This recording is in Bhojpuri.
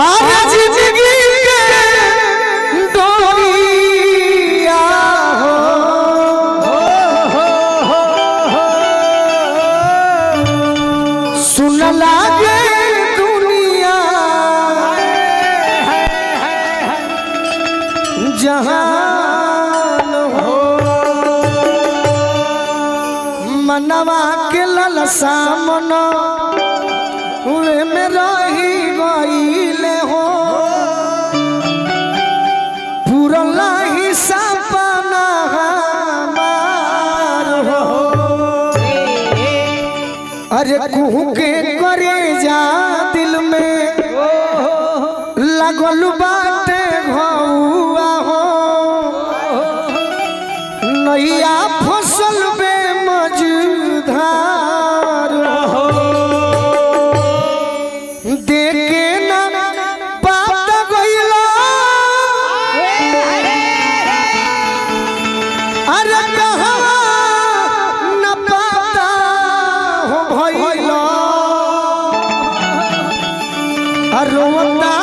आज जिंदगी के डोरिया सुन लागे दुनिया जहान हो मनवा के ललसा मन हुए में रही गईले हो पूरला ही सपना हमार हो अरे कुहू के करे जा दिल में लगल बाटे घौआ हो नैया फसल बे मझधार हो देखे ना बात गइला अरे कहाँ न पता हो भइला रोता